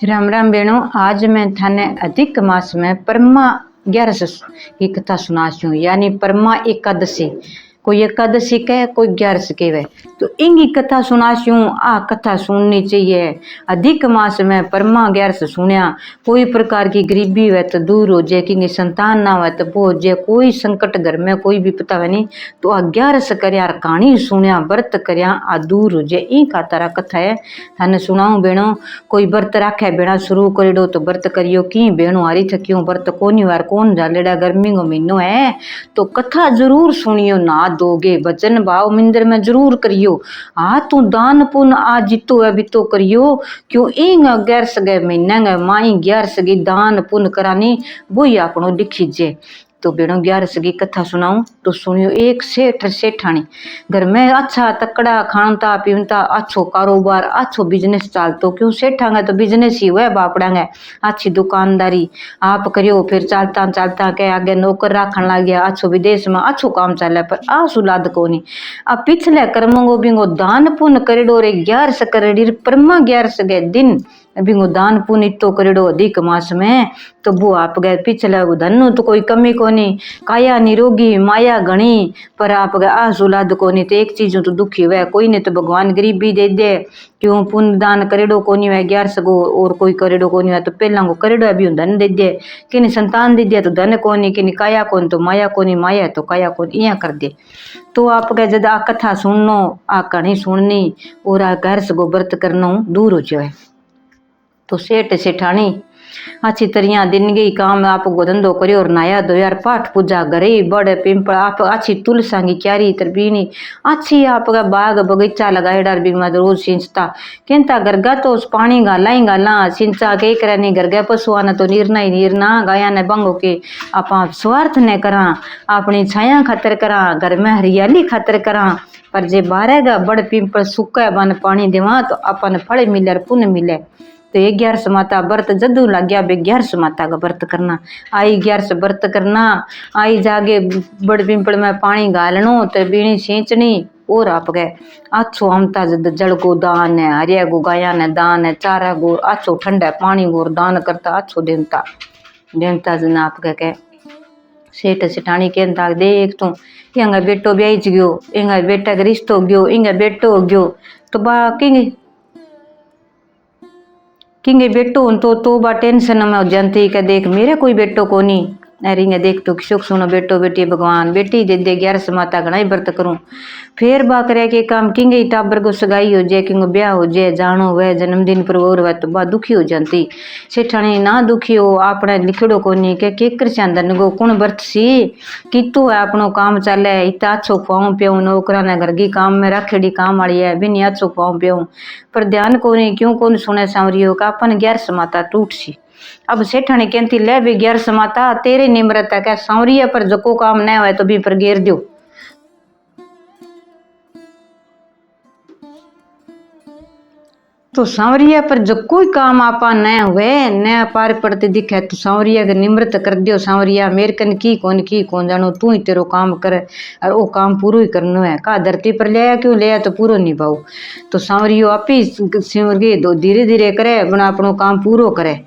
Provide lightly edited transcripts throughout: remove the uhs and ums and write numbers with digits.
राम राम बेणो। आज मैं थाने अधिक मास में परमा 11 की कथा सुनाती हूँ, यानी परमा एकादशी। कोई एकादशी कहे, कोई 11 कहे, तो इनकी कथा सुनाती हूँ। आ कथा सुननी चाहिए। अधिक मास में परमा 11 सुनिया। कोई प्रकार की गरीबी हो तो दूर हो जाए, कि संतान ना हो तो वो हो जाए, कोई संकट घर में कोई भी पता है नहीं तो आ 11 करया कहानी सुनिया, व्रत करया आ दूर हो जाए। इन खातर कथा है थाने सुनाऊं बेणो। कोई व्रत राखे बेड़ा शुरू कर दो तो व्रत करियो, की बेणो हारी थकियो व्रत कोनी वार कौन जालेड़ा, गर्मी को महीनो है तो कथा जरूर सुनियो। ना दोगे वचन भाव मंदिर में जरूर करियो। आ तू दान पुण्य आ जितो है बितो करियो, क्यों इन 11 महीने माई 11 दान पुण्य करानी वो ही आपनो लिखी जे। तो बेड़ो 11 की कथा सुनाऊं तो सुनियो। एक सेठ सेठानी घर में अच्छा तकड़ा खानता पीनता, अच्छो कारोबार अच्छो बिजनेस चालतो। क्यों सेठांगे तो बिजनेस ही हुआ बापड़ांगे, अच्छी दुकानदारी आप करियो। फिर चालता चालता के आगे नौकर राखन लग गया, अच्छो विदेश में अच्छो काम चले, पर आ सुलाद को नहीं। अब पिछले कर्मों बिंगो दान पुण्य करेडो रे 11 करेडी परमा 11 के दिन बिंगो दान पुण्य तो करेडो अधिक मास में, तो वो आप गए पिछले धनु तो कोई कमी कोनी, काया निरोगी माया घनी, पर आप गए आ सुलाद कोनी। तो एक चीज तो दुखी हुआ कोई ने तो भगवान गरीबी दे दे। क्यों पुण्य दान करेडो कोनी हुआ 11 को, और कोई करेडो कोनी हुआ तो पहला को करेडो अभी धन दे दे। कि संतान दे दिया तो धन कोनी, कि काया कोन तो माया कोनी, माया तो काया कोन, इया कर दे। तो आप गए जद आ कथा सुननो, आ कहानी सुननी और आ 11 को व्रत करनो दूर हो जाए। तो सेठ सेठानी अच्छी तरह दिन गई काम आप धंधो करियो और नया दोयार पाठ पूजा करे बड़े पिंपल आप अच्छी तुलसा की क्यारी तरबीनी अच्छी आप बाग बगीचा लगाए डार भी रोज सिंचता कहता गरगा तो उस पानी गाला ही गाला सिंचा के करे नहीं गरगा पशुआ ने तो नीरना ही नीरना गाया ने बंगो के आप स्वार्थ ने करा अपनी छाया खातर करा घर में हरियाली खातर करा। पर जे बारेगा बड़ पिंपल सूखा बन पानी देवा तो अपन फल मिले और पुण्य मिले। तो 11 माता व्रत जदू लग गया 11 माता का व्रत करना। आई 11 व्रत करना, आई जागे बड़ पिंपल में पानी गालनो तो बीणी सींचनी और आप गए अच्छो हमता जल को दान है, हरिया गो गाया ने दान है, चारा गो अच्छो ठंडा पानी गो दान करता अच्छो देवता देवता जन आप गए। सेठ सेठानी कहता देख तू इंगा बेटो ब्याज गयो, इंगा बेटा का रिश्तो गयो, इंगा बेटो हो गयो तो बाकी किंगे बेटो तो बा टेंशन में हो जानती के देख मेरे कोई बेटो को नहीं। अरे देख तो सुख सुनो बेटो बेटी भगवान बेटी दे दे 11 माता घना ही व्रत करूं। फिर बा करे के काम किंगे टाबर को सगाई हो जाए, किंगो ब्याह हो जाए, जानो वह जन्मदिन पर और वह तो बा दुखी हो जाती। सेठानी ना दुखी हो आपने लिखड़ो को नहीं के कर चांदन गो कौन व्रत सी कि तो है अपनो काम चले इतना अच्छो खुआऊं पियाऊं नौकरा ने घर की काम में रखेड़ी काम वाली है भी नहीं अच्छो खुआऊं पियाऊं। पर ध्यान को नहीं क्यों कौन सुने सांवरियो का अपन 11 माता टूट सी। अब सेठानी कहती ले भी 11 माता तेरे निमृत है क्या सांवरिया पर जको काम न हो तो भी पर घेर दो। तो सांवरिया पर जो कोई काम आपा न हुए न पार पड़ते दिखे तो सांवरिया के निमृत कर दियो। सांवरिया मेरे कन की कौन जानो तू ही तेरो काम करे और वो काम पूरा ही करनो है का धरती पर ले क्यों ले तो पूरा निभाऊ। तो सांवरियो आप ही सिमरगे दो धीरे धीरे करे बना अपनो काम पूरा करे।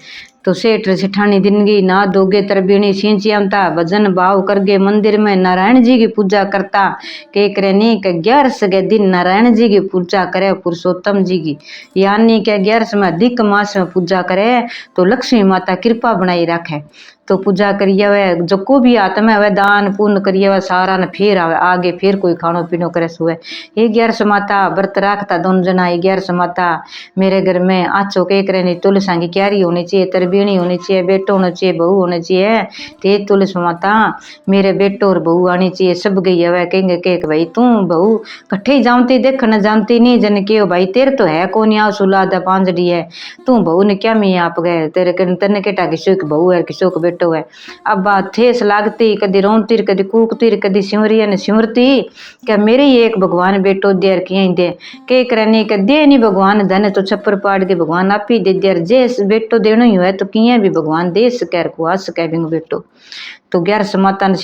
तो सेठ सेठानी जिंदगी ना दोगे तरबीणी सिंचियमता भजन भाव करके मंदिर में नारायण जी की पूजा करता के करे नहीं के 11 के दिन नारायण जी की पूजा करे पुरुषोत्तम जी की, यानी के 11 में अधिक मास में पूजा करे तो लक्ष्मी माता कृपा बनाई रखे। तो पूजा करिए वह जो को भी आत्मा है वह दान पुण्य करिए वह सारा न फिर आवे आगे फिर कोई खानो पीनो करे सुए। 11 माता व्रत राखता दोनों जना 11 माता मेरे घर में आचो के करे नहीं तुलसा की क्यारी होनी चाहिए, तरबीणी होनी चाहिए, बेटो होना चाहिए, बहू होनी चाहिए। ते तुलस माता मेरे बेटो और बहू आनी चाहिए। सब गई है वह कहेंगे के भाई तू बहू कट्ठे जानती देख न जानती नहीं जन के भाई तेरे तो है कौन आओ सुलाद पांचड़ी है तू बहू ने क्या मी आप गए तेरे तेने केटा किसो की बहू है किसो का बेटो है। अब बात ठेस लागती कदी रोंती कदी कूकती कदी सिमरिया ने सिमरती क्या मेरे ही एक भगवान बेटो देर किए दे के करनी के दे नहीं भगवान धन तो छप्पर पाड़ के भगवान आप ही दे देर जे बेटो देनो ही है तो तो किया भी भगवान दे सकै को आ सकै बिंग बेटो। तो 11 माता ने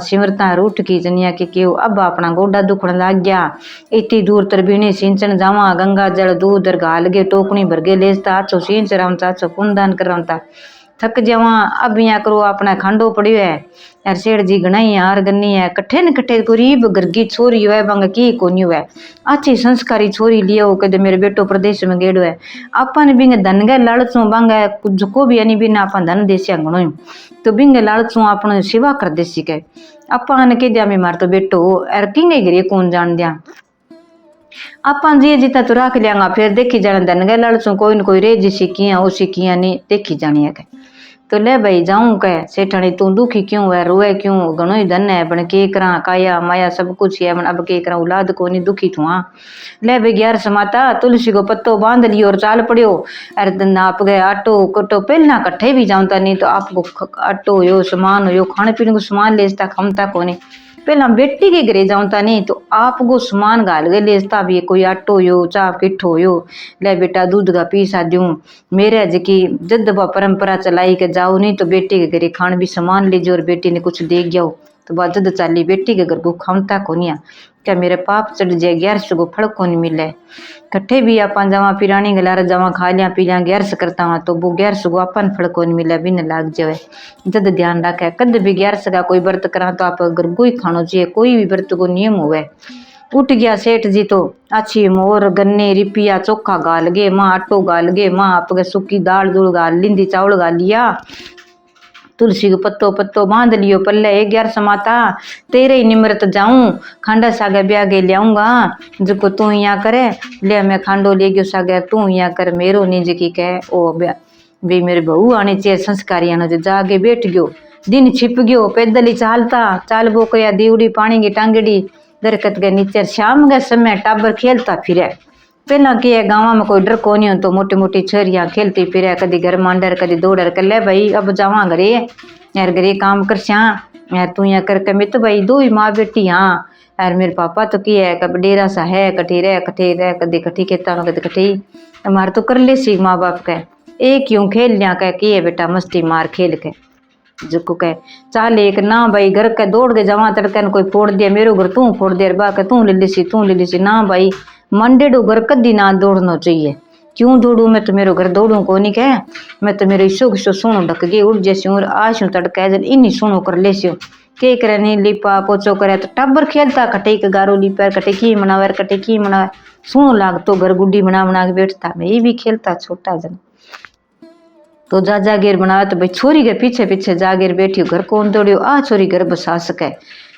सिमरता रूठ की जनिया के क्यों अब अपना गोडा दुखण लाग गया। इतनी दूर तरबीणी सिंचन जावा गंगा जल दूध घाल गे टोकनी भर गे लेजता आछो सिंच रहा आछो पुनदान करता थक जावा। अब यहाँ करो अपना खांडो पड़ियो है यार सेठ जी गणाई हार गन्नी है कट्ठे न कट्ठे गरीब गरगी छोरी है बंग की कोनी है अच्छी संस्कारी छोरी लियो कदे मेरे बेटो प्रदेश में गेड़ो है अपन बिंग धन गए लालचू बंग को भी यानी बिना अपन धन देसी गणो तो बिंग लालचू अपन सेवा कर देसी के अपन के दिया में मार तो बेटो यार किंगे गिरे कौन जान दिया अपन जी जितना तो रख लियांगा फिर देखी जाने धन गए लालचू कोई न कोई रेजी सीखिया वो सीखिया नहीं देखी जानी है तो ले भाई जाऊं कह सेठानी तू दुखी क्यों है रोए क्यों घणो ही धन है बन के करा काया माया सब कुछ है बन अब के करा औलाद को नहीं दुखी थुआ ले भाई 11 माता तुलसी को पत्तो बांध लियो और चाल पड़ियो अरे नाप गए आटो कटो पहला कट्ठे भी जाऊंता नहीं तो आपको आटो यो सामान हो यो खाने पीने को सामान लेता खमता को नहीं पहला बेटी के घरे जाऊंता नहीं तो आपको सामान गाल गए लेता भी कोई आटो यो चाप किट्ठो यो ले बेटा दूध का पीसा दूं मेरे जकी जद परंपरा चलाई के जाओ नहीं तो बेटी के घरे खान भी सामान लीजिए और बेटी ने कुछ दे गया तो बाद जद चाली बेटी के घर को खामता कोनिया क्या मेरे पाप चढ़ जाए 11 को फल को नहीं मिले कट्ठे भी अपन जावा पिरानी गलार जावा खा लिया पी लिया 11 करता हुआ तो वो 11 को अपन फल को नहीं मिले बिन लाग जाए जद ध्यान रखे कद भी 11 का कोई व्रत करा तो आप अगर कोई खानो चाहिए कोई भी व्रत को नियम हुए उठ गया सेठ जी तो अच्छी मोर गन्ने रिपिया चोखा गाल गे माँ आटो गाल गे माँ आपके सूखी दाल दूल गाल लिंदी चावल गाल लिया तुलसी को पत्तो पत्तो बांध लियो पल्ले 11 माता तेरे ही निमृत जाऊं खांडा सागे ब्याह गे लियाऊंगा जिको तू यहाँ करे ले मैं खांडो ले गयो सागे तू यहाँ कर मेरो निज की कह ओ भी मेरे बहू आने चाहिए संस्कारी आने जागे बैठ गयो दिन छिप गयो पैदल ही चालता चाल बो कया दीवड़ी पानी की टांगड़ी दरकत के नीचे शाम के समय टाबर खेलता फिरे पहला के गाँव में कोई डर को नहीं हो तो मोटी मोटी छरियाँ खेलती फिरे कदी घर मांडर कदी दौड़र कर ले भाई अब जावा घरे यार घरे काम कर श्या यार तू यहाँ करके मैं तो भाई 2 ही माँ बेटी हाँ यार मेरे पापा तो की है कब डेरा सा है कठी रह कदी कठी खेता में कदी कठी हमारे तो कर ले सी माँ बाप के एक क्यों खेल लिया कह की है बेटा मस्ती मार खेल के जिको कह चाल एक ना भाई घर के दौड़ के जवा तड़के कोई फोड़ दिया मेरो घर तू फोड़ दे बा के तू ले ली ना भाई मंडेडो घर कदी ना दौड़ना चाहिए क्यों दौड़ू मैं तो मेरो घर दौड़ू को नहीं कह मैं तो मेरो ईसो किसो सोनो ढक गई उड़ जैसी और आशू तड़का जन इन्हीं सोनो कर ले के करे नहीं लिपा पोचो करे तो टब्बर खेलता कटे के गारो लिपा कटे की मनावे सोनो लाग तो घर गुड्डी बना के बैठता मैं ये भी खेलता छोटा जन तो जा जागीर बनावे तो भाई छोरी के पीछे पीछे जागीर बैठी घर कौन दौड़ियो आ छोरी घर बसा सके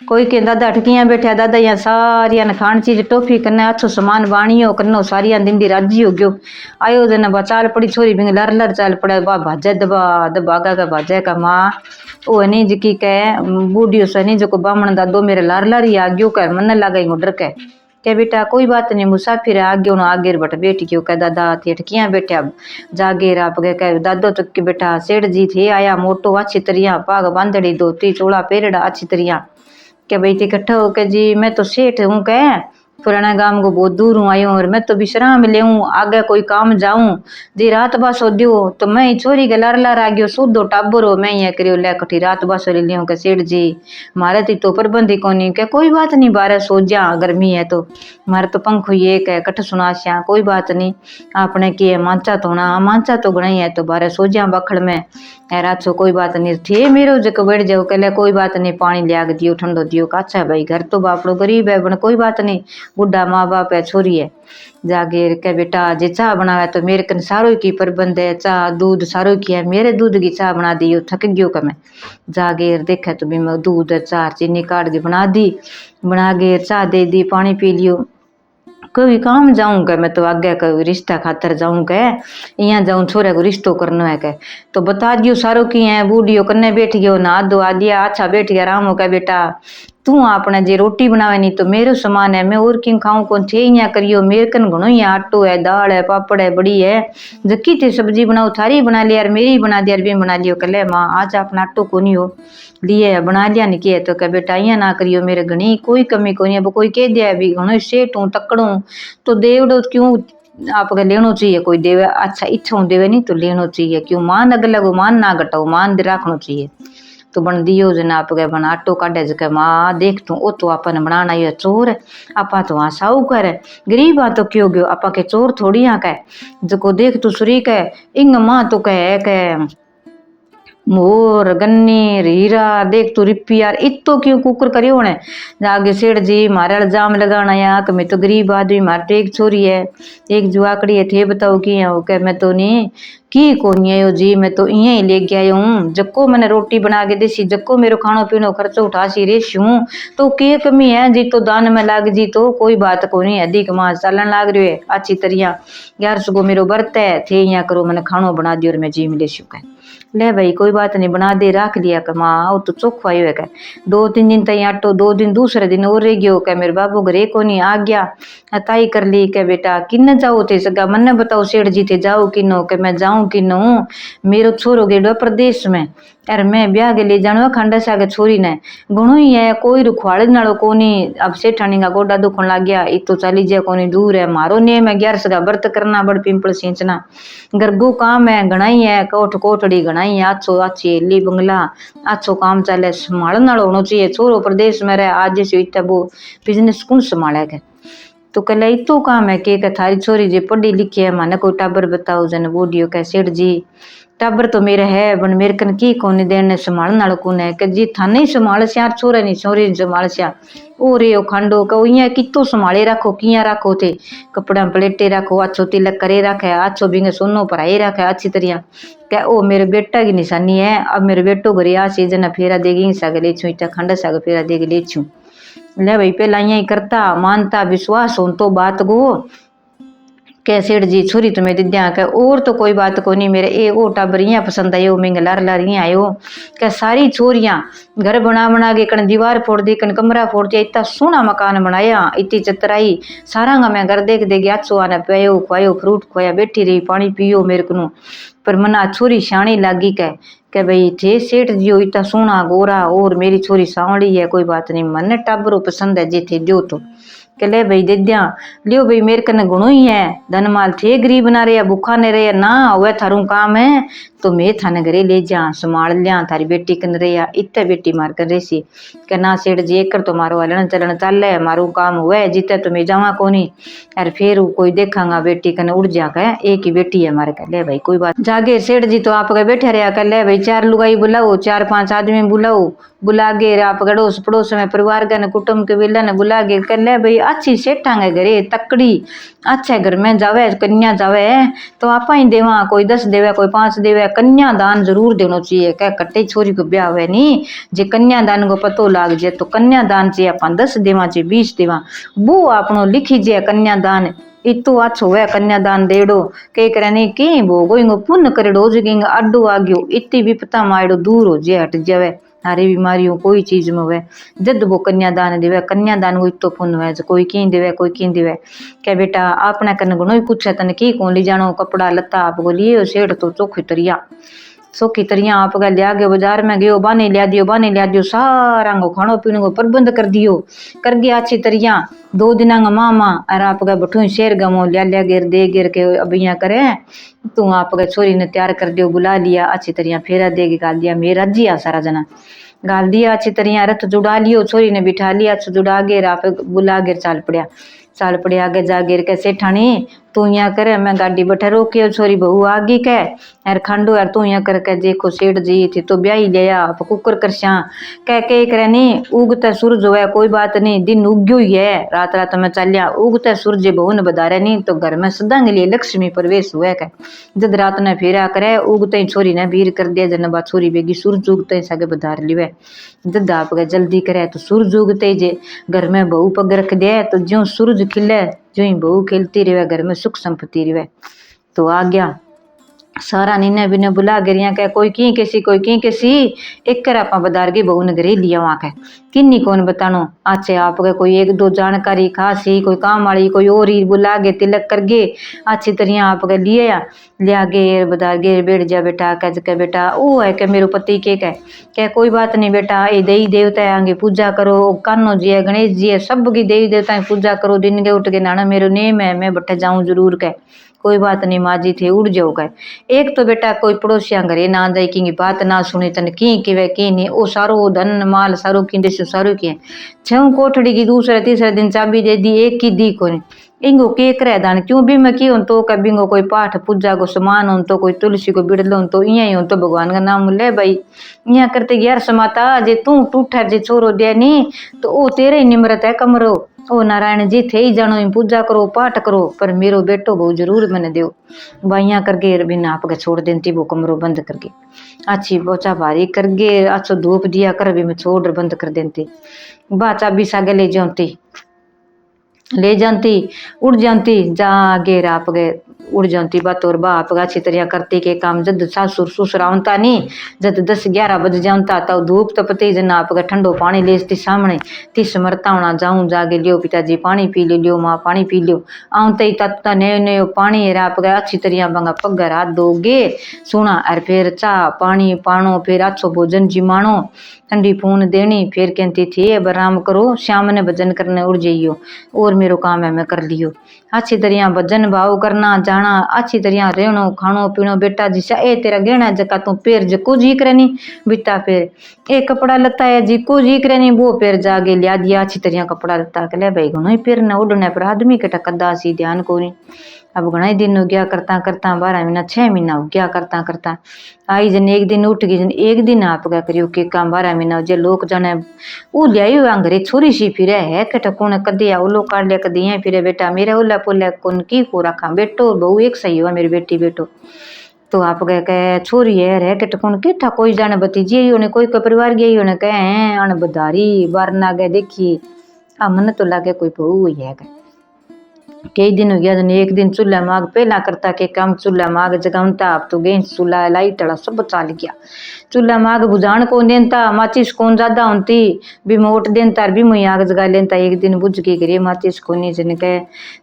कोई के दादा अटकियां बैठा दादा यहाँ सारिया ने खान चीज टोफी करने अच्छो सामान बाणियो करनो सारिया दिंदी राजी हो गयो आयो जन चाल पड़ी छोरी बिंग लर लर चाल पड़े बा भाजे दबा दबागा का भाजे का माँ ओ नहीं जिकी कह बूढ़ियो से नहीं जो बामण दादो मेरे लार लार ही आ गयो कर मन लगा डर के बेटा कोई बात नहीं मुसाफिर आगे उन्होंने आगे बट बेटी क्यों कह दादा अटकियां बैठे अब जागे आप गए कह दादो तो के बेटा सेठ जी थे आया मोटो अच्छी तरिया पाग बांधड़ी धोती चोला पेरड़ा अच्छी तरिया के भाई इकट्ठा हो के जी मैं तो सेठ हूँ कह पुराना गांव को बहुत दूर हूँ आई हूँ और मैं तो विश्राम ले आगे कोई काम जाऊं जी रात बासो दियो तो मैं छोरी के लार लार आ गयो सूदो टाबर हो मैं ये करियो ले कठी रात बासो ले लियो के सेठ जी मारे थी तो प्रबंधी कोनी के कोई बात नहीं बारह सो जा गर्मी है तो मारे तो पंखो ये कह कठ सुनाश्या कोई बात नहीं आपने किए मांचा तो गणा है तो बारह सो जा बखड़ में रात सो कोई बात नहीं थे मेरो जो बैठ जाओ कहले कोई बात नहीं पानी लिया दियो ठंडो दियो अच्छा भाई घर तो बापड़ो गरीब है बन कोई बात नहीं बुढ़ा माँ बाप है छोरी है जागेर के बेटा जे चाह बनावे तो मेरे कन सारो की प्रबंध है चाह दूध सारो की है मेरे दूध की चाह बना दी थक गयो का मैं जागेर देखा तो भी मैं दूध चाह चीनी काट के बना दी बना गे चाह दे दी पानी पी लियो कोई काम जाऊंगा मैं तो आगे का रिश्ता खातर जाऊंगा यहाँ जाऊं छोरे को रिश्तो करना है के तो बता दियो सारो की है बूढ़ियो कन्ने बैठ गयो ना दो आ दिया अच्छा बैठ गया आराम हो गया बेटा तू आपने जे रोटी बनावे नहीं तो मेरो सामान है मैं और क्यों खाऊं कौन थे यहाँ करियो मेरे कन घणो ही आटो है दाल है पापड़ है बड़ी है जकी थे सब्जी बनाओ थारी बना लिया मेरी बना दिया भी बना लियो कल माँ आज अपना आटो को नहीं हो लिए बना लिया नहीं किया तो कह बेटा यहाँ ना करियो मेरे घनी कोई कमी को नहीं अब कोई कह दिया भी घणो सेठ हूँ तकड़ू तो देवड़ो क्यों आपके लेनो चाहिए, कोई देवे अच्छा इच्छा देवे नहीं तो लेनो चाहिए, क्यों मान अगले को मान ना घटाओ, मान दे रखना चाहिए। तो बन दियो जन आपके बन आटो काटे जके माँ देख तू ओ तो अपन बनाना ये चोर आपा तो वहाँ साहूकार है, गरीब आ तो क्यों गयो आपा के चोर थोड़ी यहाँ का जको देख तू सुरी के इंग माँ तो कह मोर गन्नी हीरा देख तू रिपी यार इतो क्यों कुकर करियो ने जागे सेठ जी मारे इल्जाम लगाना या कि मैं तो गरीब आदमी मारे तो एक छोरी है एक जुआकड़ी है थे बताओ की है वो कह मैं तो नहीं की कोनी आयो जी मैं तो इं ही लेके आयो हूँ जक्को मैंने रोटी बना के देसी जक्को मेरो खानो पीनो खर्चो उठा सी रेसी हूँ तो के कमी है जी तो दान में लाग जी तो कोई बात को नहीं अधिक मास चलन लाग रही है अच्छी तरिया यार सुगो मेरो बर्त है थे यहाँ करो मैंने खानो बना दियो और मैं जी मिले शुका ले भाई कोई बात नहीं बना दे रख लिया कर माँ वो तो चोखा ही है 2-3 दिन तई आटो 2 दिन दूसरे दिन और रह गयो कह मेरे बाबू घरे को नहीं आ गया ताई कर ली कह बेटा किन्ने जाओ थे सगा मन्ने बताओ सेठ जी थे जाओ किनो के मैं जाऊं किनो मेरो छोरो गेडो प्रदेश में यार मैं ब्याह के ले जानो खंडा से आगे छोरी ने गुणो ही है कोई रुखवाड़े नालो कोनी अब सेठानी का गोडा दुखन लग गया इत तो चली जाए कोनी दूर है मारो नेम है 11 का व्रत करना बड़ पिंपल सींचना गरगो काम है घणाई है कोठ कोठड़ी घणाई है अच्छो अच्छी हेली बंगला अच्छो काम चले संभालन नालो होना चाहिए छोरो प्रदेश में रहे आज जैसे इतना वो बिजनेस कौन संभालेगा तो कल इतो काम है के थारी छोरी जी पढ़ी लिखी है माने कोई टाबर बताओ जन बूढ़ियो कह सेठ जी टाबर तो मेरे है बन मेरे कन की कोने देने संभाल नाल कौन है कि जी था नहीं संभाल सियार छोरा नहीं छोरी संभाल सिया ओ रे ओ खंडो कहो इं कितो संभाले रखो किया रखो थे कपड़ा प्लेटे रखो अच्छो तिलक करे रखे अच्छो बिंगे सोनो पराई रखे अच्छी तरह क्या ओ मेरे बेटा की निशानी है अब मेरे बेटो घरे आ सीजन फेरा देगी सगे ले छू इटा खंड सगे फेरा देगी ले छू ले भाई पहला यही करता मानता विश्वास हो तो बात गो के सेठ जी छोरी तुम्हें दिद्या के और तो कोई बात को नहीं मेरे एक ओ टाबर यहाँ पसंद आयो मिंग लार लार यहाँ आयो क्या सारी छोरियां घर बना के कन दीवार फोड़ दी कन कमरा फोड़ दिया इतना सोना मकान बनाया इतनी चतराई सारा मैं घर देख देगी अच्छो आने पियो खुआयो फ्रूट खुआया बैठी रही पानी पियो मेरे को पर मना छोरी शाणी लागी के भाई थे सेठ जी इतना सोना गोरा और मेरी छोरी सांवड़ी है कोई बात नहीं मन टाबरो पसंद है जे थे दो तो के ले भाई दे दिया लियो भाई मेरे कने गुणो ही है धन माल थे गरीब ना रहे भूखा ने रहे ना वह थारू काम है तो मैं थाने घरे ले जा संभाल लिया थारी बेटी कन रहे इतने बेटी मार कर रेसी के ना सेठ जी एक तो मारो हलन चलन चल है मारू काम हुआ जीते तो मैं जावा कोनी यार फिर कोई देखांगा बेटी कने उड़ जा के एक ही बेटी है मारे के ले भाई कोई बात जागे सेठ जी तो आप बैठे रहा कर ले भाई 4 लुगाई बुलाओ 4-5 आदमी बुलाओ बुला के आप गड़ोस पड़ोस में परिवार के कुटुंब के वेला ने बुला के कर ले भाई अच्छी सेठांगे घरे तकड़ी अच्छे घर में जावे कन्या जावे तो आप ही देवा कोई 10 देवे कोई 5 देवे कन्या दान जरूर देना चाहिए क्या कट्टे छोरी को ब्याह हुए नहीं जे कन्या दान को पतो लाग जाए तो कन्या दान चाहिए अपन 10 देवा चाहिए 20 देवा वो आपनो लिखी जाए कन्या दान इतो अच्छो हुआ कन्यादान देड़ो के करे की वो गोइंगो पुण्य करेडो जगेंगे अड्डो आ गयो इतनी विपता मारो दूर हो जाए हट जावे सारी बीमारियों कोई चीज में हुए जद वो कन्यादान देवे कन्यादान को इतो पुण्य हुए कोई की देवे कोई की देवे क्या बेटा आपने कन गुणो ही कुछ है तन की कौन ली जानो कपड़ा लत्ता आपको लिए सेठ तो चोखी तरिया सोखी तरिया आप लिया गयो बाजार में गयो बाने लिया दियो सारा को खानो पीने को प्रबंध कर दियो कर गया अच्छी तरिया 2 दिन मामा और आप बठू शेर गमो लिया गिर दे गिर के अब यहाँ करे तू आप छोरी ने तैयार कर दियो बुला लिया अच्छी तरिया फेरा दे के गाल दिया मेरा जी आ सारा जना गाल दिया अच्छी तरिया रथ जुड़ा लियो छोरी ने बिठा लिया जुड़ा गिर आप बुला गिर चाल पड़े आगे जा गिर के सेठानी तू यहाँ करे मैं गाड़ी बैठे रोकियो छोरी बहू आगी के यार खंडो यार तू यहाँ करके देखो सेठ जी थी तो ब्याह ही लिया आप कुकर कर कह के करे नहीं उगते सूरज हुआ कोई बात नहीं दिन उग्यो ही है रात रात में चलिया उगते सूरज बहू ने बधारे नहीं तो घर में सदा के लिए लक्ष्मी प्रवेश हुआ के जद रात ने फेरा करे उगते ही छोरी ने भीर कर दिया जनबा छोरी बेगी सूरज उगते ही सगे बधार लिवे जद आप जल्दी करे तो सूरज उगते ही जे घर में बहू पग रख दे तो ज्यो सूरज खिले जो ही बहू खिलती रहे घर में सुख संपत्ति रहे तो आ गया सारा नीने बिने बुला गिरिया कह कोई की कैसी कोई की कैसी एक कर आपा बदार की बहू ने घरे लिया वहां के किन्नी कौन बतानो अच्छे आप के कोई एक दो जानकारी खासी कोई काम वाली कोई और ही बुला गे तिलक कर गे अच्छी तरह आप के लिए लिया गे बदार गे बैठ जा बेटा कह बेटा वो है के मेरे पति के कह कोई बात नहीं बेटा ये देवी देवता है आगे पूजा करो कान्हो जी है गणेश जी है सब की देवी देवता की पूजा करो दिन के उठ के नाना मेरे नेम है मैं बट्टे जाऊं जरूर कह कोई बात नहीं माँ जी थे उड़ जाओ गए एक तो बेटा कोई पड़ोसिया घरे ना जाए की बात ना सुनी तन की वे की नहीं वो सारो धन माल सारो की देश सारो की छऊ कोठड़ी की दूसरे तीसरे दिन चाबी दे दी एक की दी को इंगो के करे दान क्यों भी मैं की हो तो बिंगो कोई पाठ पूजा को सामान हो तो कोई तुलसी को बिड़लो तो इं ही हो तो भगवान का नाम ले भाई इं करते यार समाता जे तू टूठा जे छोरो दे नी तो वो तेरे ही निमरत है कमरो ओ नारायण जी थे ही जानो पूजा करो पाठ करो पर मेरो बेटो बहु जरूर मैंने दो बाइया करके बिना आप छोड़ देती वो कमरो बंद करके अच्छी बोचा भारी करके अच्छो धूप दिया कर भी मैं छोड़ बंद कर देती बा चाबी सागे ले जाती उड़ जाती जा आगे आप गए उड़ जाती बात और बाप अच्छी तरह करती के काम जद सासुर ससुर आवता नहीं जद 10-11 बज जाता तब धूप तपती जना आप ठंडो पानी लेती सामने तिस मरता होना जाऊं जागे लियो पिताजी पानी पी लियो माँ पानी पी लियो आवते ही तत्ता नयो नयो पानी है आप गए अच्छी तरह बंगा पगर हाथ दोगे सुना और फिर चाह पानी पानो फिर अच्छो भोजन जिमानो ठंडी पून देनी फिर कहती थी अब आराम करो श्याम ने भजन करने उड़ जाइयो और मेरो काम है मैं कर लियो अच्छी तरह भजन भाव करना जाना अच्छी तरह रहनो खानो पीनो बेटा जिसा ए तेरा गहना जका तू पेर जको जी करनी बिता फिर ए कपड़ा लता है जी को जी करनी वो पेर जागे लिया दिया अच्छी तरह कपड़ा लता के ले भाई घणो ही पेर न उड़ने पर आदमी के टकदा सी ध्यान को नहीं अब घना ही दिन हो गया करता करता 12 महीना 6 महीना हो गया करता करता आई जन एक दिन उठ गई जन एक दिन आप क्या करियो के काम 12 महीना जे लोग जाने वो लियाई अंगरे छोरी सी फिरे है कट कौन कदिया ओलो काट लिया कदिया फिरे बेटा मेरे ओला पोला कौन की को रखा बेटो बहु एक सही हुआ मेरी बेटी बेटो तो आप कह छोरी है रह के टकुन केठा कोई जाने भतीजी ही कोई का परिवार गई होने कहे अण बधारी बार ना गए देखी आ मन तो लागे कोई बहू ही है कई दिन हो गया जन एक दिन चूल्हा माग पहला करता के काम चूल्हा माग जगावता अब तो गैस चूल्हा लाइट वाला सब चाल गया चूल्हा माग बुझाण कौन देता माचिस कौन ज्यादा होती भी मोट देता भी मुई आग जगा लेता एक दिन बुझ के करे माचिस कोनी जन के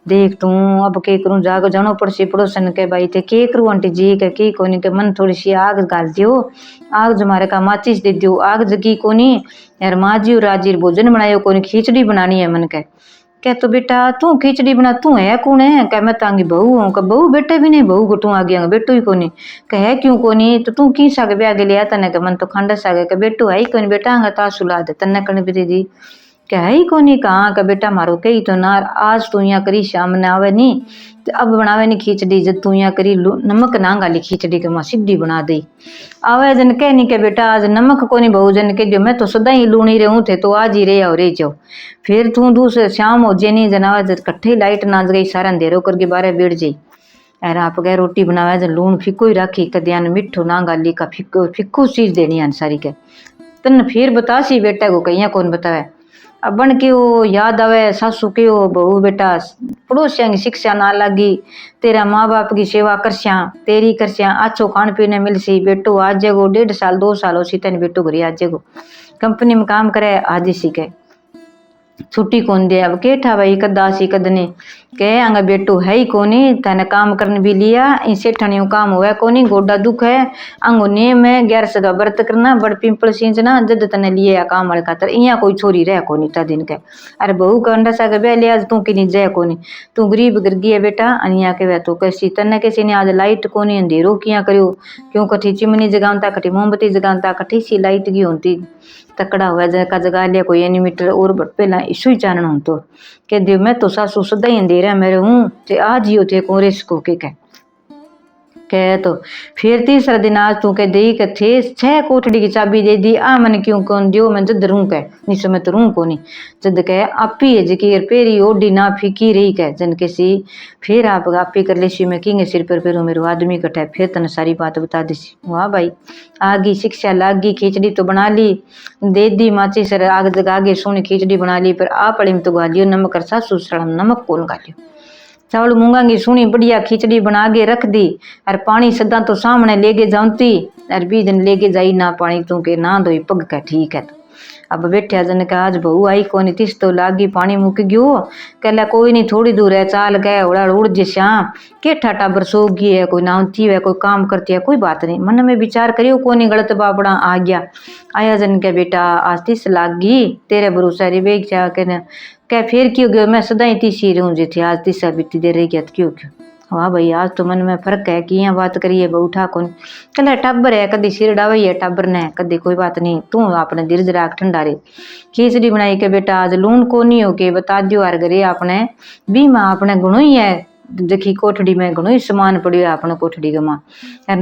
देख तू अब के करूं जाग जानो पड़सी पड़ोसन के भाई थे के करूं आंटी जी के की कोनी के मन थोड़ी सी आग गाल दियो आग जमारे का माचिस दे दियो आग जगी कोनी यार माँ जी राजी भोजन बनायो कोनी खिचड़ी बनानी है मन के कह तो बेटा तू खिचड़ी बना तू है कौन है कह मैं तांगी बहू हूँ कह बहू बेटे भी नहीं बहू गुटू आ गया बेटू ही कोनी कह क्यों कोनी तो तू की सागे ब्याह लिया तने के मन तो खंड सागे के बेटू है ही कोनी बेटा आंगा ता सुला दे तन्ने कण भी दी कह ही कोनी कहाँ का बेटा मारो कही तो ना आज तू यहाँ करी शाम ने आवे नहीं तो अब बनावे नहीं खिचड़ी जब तू यहाँ करी नमक ना गाली खिचड़ी के माँ सीधी बना दी आवे जन कह नहीं के बेटा आज नमक को नहीं बहु जन के जो मैं तो सदा ही लूनी रहूं थे तो आज ही रहे और रह जाओ फिर तू दूसरे शाम हो जे नहीं जनावा जब कट्ठे लाइट नाच गई सारा अंधेरो करके बारे बैठ जाई यार आप गए रोटी बनावे जन लून फिको ही रखी कदियान मिठो ना गाली का फिको फिको चीज देनी है सारी के तन फिर बता सी बेटा को कहीं कौन बतावे अब बन के वो याद आवे सासू के वो बहू बेटा पड़ोसिया की शिक्षा ना लगी तेरा माँ बाप की सेवा करस्या तेरी करस्या अच्छो खान पीने मिल सी बेटो आज जेगो 1.5 साल 2 साल हो सी तेन बेटो घरे आज जेगो कंपनी में काम करे आज सी के छुट्टी कौन दे अब केठा भाई कदा सी कदने कह आंगा बेटो है ही कोनी तने काम करने भी लिया इसे ठनियो काम हुआ कोनी गोडा दुख है अंगो ने मैं 11 सगा व्रत करना बड़ पिंपल सींचना जद तने लिए या काम वाले खातर इया कोई छोरी रह कोनी ता दिन के अरे बहू का अंडा सा बे ले आज तू की नहीं जय कोनी तू गरीब गिरगी है बेटा अनिया के वे तो कैसी तने कैसी ने आज लाइट कोनी अंधेरो किया करियो क्यों कठी चिमनी जगावता कठी मोमबत्ती जगावता कठी सी लाइट की होती तकड़ा हुआ जगह जगा लिया कोई एनीमीटर और पहला इशू ही चानन हो तो कह दियो मैं तो सासू सदा ही अंधेरा मेरे हूँ ते आज ही होते कोरेस को के कह तो फिर तीसरा दिन आज तू कह दे के थे 6 कोठड़ी की चाबी दे दी आ मन क्यों कौन दियो मैं जद रू कह नहीं समय तो रू को नहीं जद कह आपी है जकी पेरी ओडी ना फीकी रही कह जन के सी फिर आप आपी कर ले सी मैं किंगे सिर पर पेरो मेरे आदमी कटे फिर तने सारी बात बता दी सी वाह भाई आगी शिक्षा लागी खिचड़ी तो बना ली दे दी माची सर आग जगा आगे सोनी खिचड़ी बना ली पर आप अड़ी में तो गालियो नमक कर सासू सड़म नमक कौन गालियो चावल मूंगा की सुनी बढ़िया खिचड़ी बना के रख दी और पानी सदा तो सामने लेके जाऊंती और 20 दिन लेके जाई ना पानी तू के ना धोई पग का ठीक है। तो अब बैठा जन का आज बहू आई कोनी तिस तो लागी पानी मुक गयो कहला कोई नहीं थोड़ी दूर है चाल गए उड़ा उड़ जैसा के ठाटा बरसोगी है कोई नाती है कोई काम करती है कोई बात नहीं मन में विचार करियो कोनी गलत बापड़ा आ गया आया जन के बेटा आज तिस लागी तेरे भरोसा रे बेग जा के क्या फिर क्यों गयो मैं सदा ही तीसी रहूं जी थी आज तीसरा बीती दे रही गया क्यों क्यों वाह भाई आज तो मन में फर्क है कि यहाँ बात करिए बहु उठा कौन कल टाबर है कदी सिर डावई है टाबर ने कदी कोई बात नहीं तू अपने धीरज राख ठंडा रे खिचड़ी बनाई के बेटा आज लून को नहीं हो के बता दियो यार घरे आपने बीमा अपने गुणो ही है देखी कोठड़ी में घणो ही सामान पड़ियो है अपने कोठड़ी के मां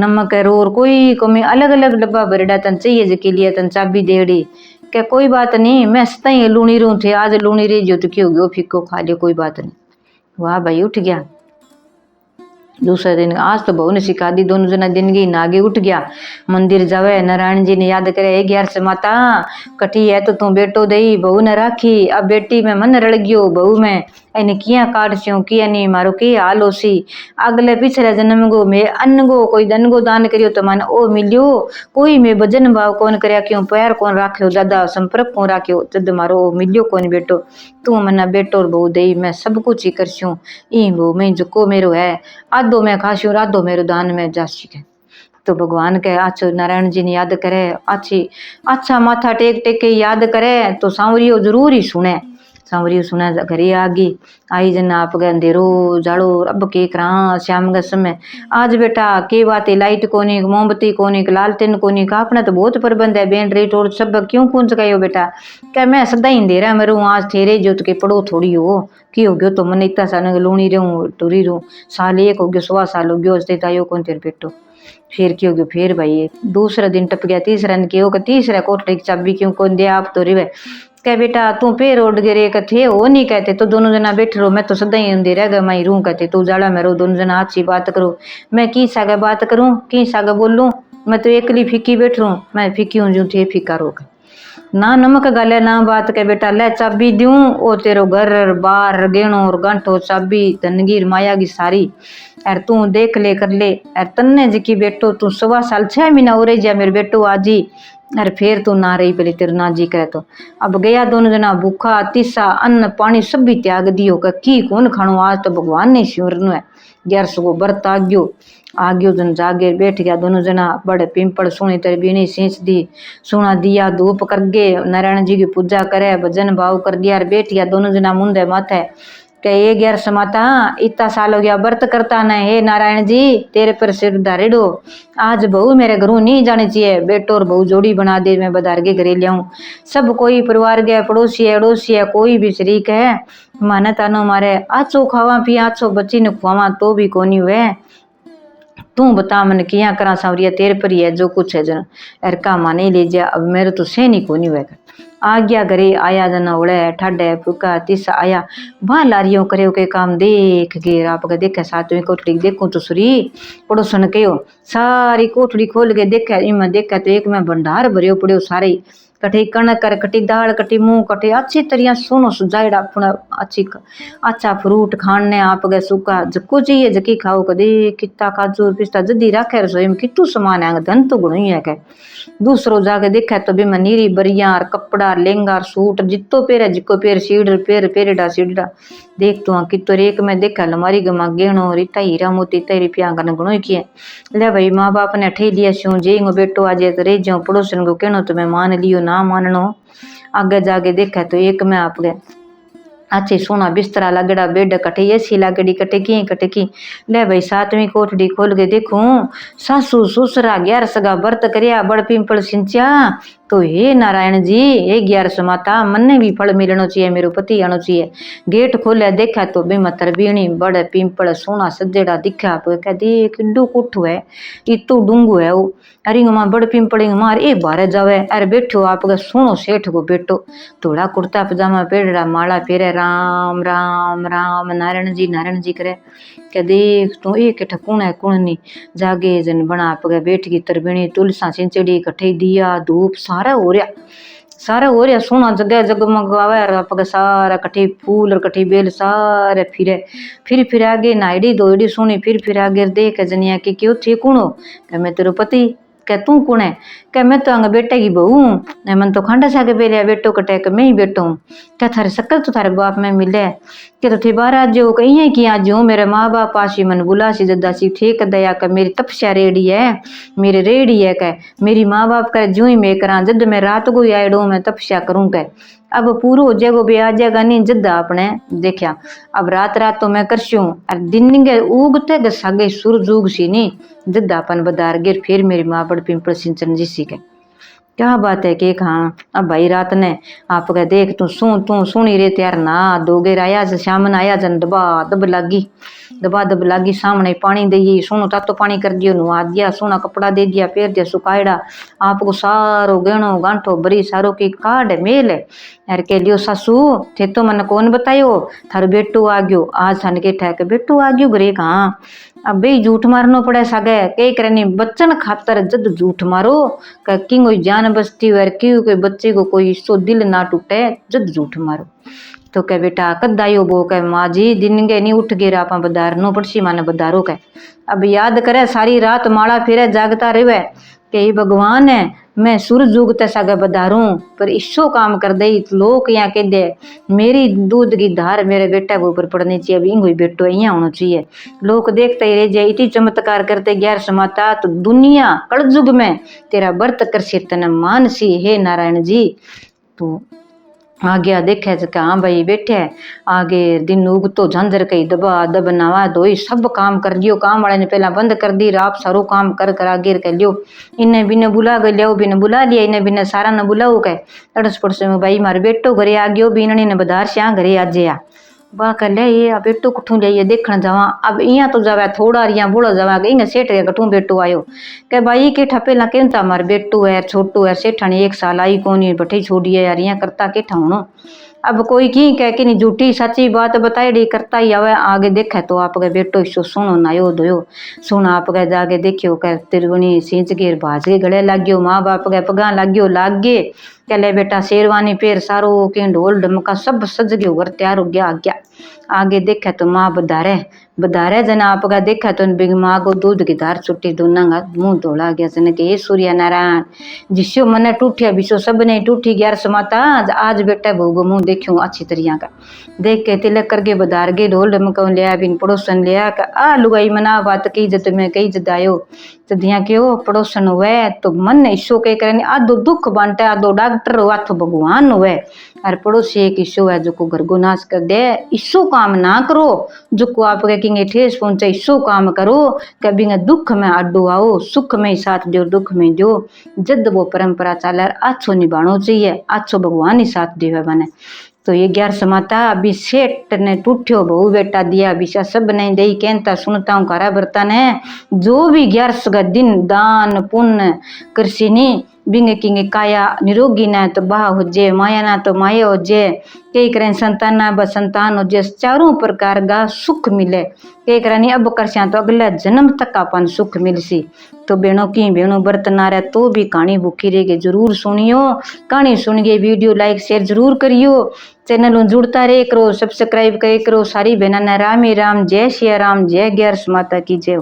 नमक है रोर कोई कमी अलग अलग डब्बा भरेड़ा तन चाहिए जिसके लिए तन चाबी देड़ी क्या कोई बात नहीं मैं सता ही लूनी रहूं थे आज लूनी रही जो तो क्यों गयो फिको खा लियो कोई बात नहीं वाह भाई उठ गया दूसरे दिन आज तो बहू ने सिखा दी दोनों जना दिन गई नागे उठ गया मंदिर जावे नारायण जी ने याद करे 11 से माता कटी है तो तू बेटो दई बहू ने राखी अब बेटी में मन रड़ गयो बहू में एने किया काटस्यो किया नहीं मारो के हाल होसी अगले पिछले जन्म गो में अन्न गो कोई धन गो दान करियो तो मन ओ मिलियो कोई में भजन भाव कौन करया क्यों पैर कौन राख्यो दादा संपर्क कौन राख्यो जद मारो मिलियो कौन बेटो तू मना बेटो और बहू दई मैं सब कुछ ही करस्यो ई बहू में जुको मेरो है आधो मैं खास्यो राधो मेरो दान में जासी के तो भगवान के अच्छो नारायण जी ने याद करे अच्छी अच्छा माथा टेक टेक के याद करे तो सांवरियो जरूर ही सुने सांवरियो सुना घरे आगी आई जन आप गए अंधेरो जाड़ो अब के करा श्याम का समय आज बेटा के बात लाइट कोनी मोमबत्ती कोनी लालटेन कोनी का अपना तो बहुत प्रबंध है बेन रेट और सब क्यों कौन सकायो बेटा क्या मैं सदा ही अंधेरा मरू आज तेरे जो के पढ़ो थोड़ी हो की हो गयो तो मन इतना सा लूनी रहूं टूरी रहूं साल एक हो गयो 1.25 साल हो गयो अस्ते तायो कौन तेरे बेटो फिर क्यों गयो फिर भाई दूसरा दिन टप गया तीसरा दिन क्यों तीसरा कोठड़ी की चाबी क्यों कौन दिया आप तो रे क्या बेटा तू पे रोड गिरे कथे हो नहीं कहते तो दोनों जना बैठे रहो मैं तो सदा ही अंधेरा गया मैं रू कहते तू जाड़ा में रो दोनों जना अच्छी बात करो मैं की सागे बात करूं की सागे बोलूं मैं तो एकली फीकी बैठ रू मैं फीकी हूं जू थे फीका रोक ना नमक गाले ना बात के बेटा ले चाबी दूं ओ तेरो घर बार गेणो और गांठो चाबी धनगीर माया की सारी यार तू देख ले कर ले यार तन्ने जी की बेटो तू 1.25 साल 6 महीना हो रही जा मेरे बेटो आजी अरे फिर तू ना रही पहले तेरे ना जी करे तो अब गया दोनों जना भूखा तीसा अन्न पानी सब भी त्याग दियो की कौन खाणो आज तो भगवान ने शिवरनु है 11 को व्रत आग्यो जन जागे बैठ गया दोनों जना बड़े पिंपल सुनी तेरे बीनी सींच दी सुना दिया धूप कर गे नारायण जी की पूजा करे भजन भाव कर दिया बैठ गया दोनों जना मुंडे माथे के ये 11 समाता इतना साल हो गया व्रत करता न हे नारायण जी तेरे पर सिर धारेडो आज बहू मेरे घरों नहीं जानी चाहिए बेटो और बहू जोड़ी बना दे मैं बधार के घरे लियाऊं सब कोई परिवार गया पड़ोसी है अड़ोसी है कोई भी शरीक है माने तानो मारे आछो खावा पी आछो बच्ची ने खुआवा तो भी कोनी हुए तू बता मन किया करा सावरिया तेरे पर ही है जो कुछ है जन एरका माने ले जा अब मेरे तो सैनी कोनी हुए आ गया घरे आया जन उड़े ठाडे फुका तीसा आया वहां लारियों करे के काम देख के आप देखे सातवीं कोठड़ी देखूं तो सुरी पड़ोसन कहो सारी कोठड़ी खोल के देखे इमें देखे तो एक में भंडार भरियो पड़ो सारे कटी कणक कर कटी दाल कटी मूंग कटी अच्छी तरह सोनो सजाइड़ा अपना अच्छी अच्छा फ्रूट खाने आप गए सूखा जको चाहिए जकी खाओ कदे किता काजू पिस्ता जदी राखे रसोई में कितु सामान है धन तो गुण ही है के दूसरो जाके देखा तो भी मैं नीरी बरिया कपड़ा लेंगा सूट जितो पेरे जिको पेर सीड़ पेर पेरेडा सीड़ा देख तो कितो एक में देखा लमारी गमा गेणो रीता हीरा मोती तई रुपया कन गुणो किए ले भाई माँ बाप ने ठे लिया शू जेंगो बेटो आज रह जाओ पड़ोसन को कहनो तो मैं मान लियो ना माननो आगे जाके देखा तो एक में आप गए अच्छी सोना बिस्तरा लगड़ा बेड कटे एसी लगड़ी कटे की ले भाई सातवीं कोठड़ी खोल के देखूं सासू ससुरा 11 सगा व्रत करिया बड़ पिंपल सिंचा तो हे नारायण जी हे 11 माता मन्ने भी फल मिलनो चाहिए मेरो पति आनो चाहिए गेट खोले देखा तो बे मतर बीणी बड़ पिंपल सोना सजेड़ा दिखा कह देख किड्डू कुठ है इतो डूंगो है वो अरे मां बड़ पिंपल मार ए बारे जावे अरे बैठो आप सोनो सेठ को बेटो थोड़ा कुर्ता पजामा पेड़ा माला फेरे राम राम राम नारायण जी करे क्या देख तू एक ठकुण है कुण नहीं जागे जन बना आप बैठ की तरबिणी तुलसा चिंचड़ी कठे दिया धूप सारा हो रहा सारा हो रहा सोना जगह जगमगावे आपके सारा कठी फूल और कठी बेल सारे फिर आगे नाइडी दोड़ी सोनी फिर आगे देख जनिया कि क्यों थी कौन हो क्या मैं तेरे पति क्या तू कौन है क्या मैं तो अंग बेटे की बहू हूँ मन तो खंडा सा के बेलिया बेटो कटे के मैं ही बेटो हूँ क्या थारे शक्ल तो थारे बाप में मिले कि तो थे बार आज जो कहीं कि आज जो मेरे माँ बाप आशी मन बुला सी जदा सी थे कदया का मेरी तपस्या रेडी है मेरे रेडी है कह मेरी माँ बाप कर जो ही मैं करा जद मैं रात को आयडो मैं तपस्या करूँ कह अब पूरा हो जाएगा भी आ जाएगा नहीं जद्दा आपने देखा अब रात तो मैं करशू और दिन के उगते ग सगे सूरज उग सी नहीं जद्दा अपन बदार गिर फिर मेरी माँ बड़ पिंपल सिंचन जी सी के क्या बात है कि हाँ अब भाई रात ने आप कह देख तू सुनी रे त्यार ना दोगे आया शाम आया जन दबा दब लागी सामने पानी दे सोनो तातो पानी कर दियो नुआ दिया सोना कपड़ा दे दिया फेर दिया सुखाड़ा आपको सारो गहणो गांठो बरी सारो की काट मेल है यार के लियो सासू थे तो मन कौन बतायो थारो बेटू आ गयो आज थाने के ठहके बेटू आ गयो घरे कहाँ अब भाई झूठ मारनो पड़े सगे कई करनी बच्चन खातर जद झूठ मारो कि कोई जान बचती हो क्यों कोई बच्चे को कोई सो दिल ना टूटे जद झूठ मारो तो कह बेटा कद आयो बो कह माँ जी दिन के नहीं उठ गए आप बदारनो पड़सी माने बदारो कह अब याद करे सारी रात माड़ा फिरे जागता रहे कि भगवान है मैं सूरज उगते सगे बदारूं पर इशो काम कर दे लोग यहाँ कह दे मेरी दूध की धार मेरे बेटा के ऊपर पड़नी चाहिए अब इंगो बेटो यहाँ होना चाहिए लोग देखते ही रह जाए इतनी चमत्कार करते ग्यार समाता तो दुनिया कलयुग में तेरा व्रत कर से तन मानसी हे नारायण जी तो आ गया देखे हाँ भाई बैठे आगे दिन उग तो झांझर कई दबा दब नवा धोई सब काम कर लियो काम वाले ने पहला बंद कर दी आप सारो काम कर आगे कर लियो इन्हें बिने बुला गए लियो बिने बुला लिया इन्हें बिने सारा न बुलाओ कह अड़स पड़ोस में भाई मारे बेटो घरे आ गयो भी ने बधार श्या घरे आज आ बा कर ले ये अब बेटो कठू ले देखण जावा अब इं तो जावा थोड़ा रिया बोलो जावा इन सेठ के कठू बेटो आयो के भाई के ठपे ला के मार बेटो है छोटो है सेठानी 1 साल आई कोनी बठे छोड़िए यार यहाँ करता के ठहणो अब कोई की कह के नहीं झूठी सच्ची बात बताई करता ही आवे आगे देखे तो आप गए बेटो इसो सुनो नायो धोयो सुन आप गए जाके देखियो कह तिरवनी सींच के भाज के गले लाग गयो माँ बाप गए पगा लाग गयो लाग गे चले बेटा शेरवानी पेर सारो के ढोल ढमका सब सज गयो घर तैयार हो गया आगे देखे तो माँ बधारे जन आप का देखा तो बिग माँ को दूध की धार छुट्टी दोनों का मुंह धोला गया जन के ये सूर्य नारायण जिसो मन टूटिया बिसो सब ने टूटी ग्यार समाता आज बेटा भोग मुंह देखियो अच्छी तरिया का देख के तिलक करके बधार गे ढोल ढमका लिया बिन पड़ोसन लिया आ लुगाई मना बात की जत में कई जदायो तो दिया क्यों पड़ोसन हुए तो मन ईशो के करे आधो दुख बांटे आधो डॉक्टर हुआ तो भगवान हुए और पड़ोसी एक ईशो है जो को घर को नाश कर दे ईशो काम ना करो जो को आप कहेंगे ठेस पहुंचे ईशो काम करो कभी दुख में आडो आओ सुख में ही साथ दो दुख में दो जद वो परंपरा चाल अच्छो निभानो चाहिए अच्छो भगवान ही साथ देवे बने तो ये 11 समाता अभी सेठ ने टूठ्यो बहु बेटा दिया अभिशा सब नहीं दे कहता सुनता हूँ करा बरता ने जो भी 11 का दिन दान पुण्य कृषिनी बिंग किंग काया निरोगी ना तो बाह हो जे माया ना तो माया हो जे कई करें संतान ना बस संतान हो जे चारों प्रकार का सुख मिले कई करें अब कर तो अगला जन्म तक अपन सुख मिल सी तो बेणों की बेणों बर्त ना रहे तो भी कहानी भूखी रहेगी जरूर सुनियो कहानी सुनिए वीडियो लाइक शेयर जरूर करियो चैनल जुड़ता रहे करो सब्सक्राइब करे करो सारी बहना ने राम ही राम जय श्री राम जय 11 माता की जय।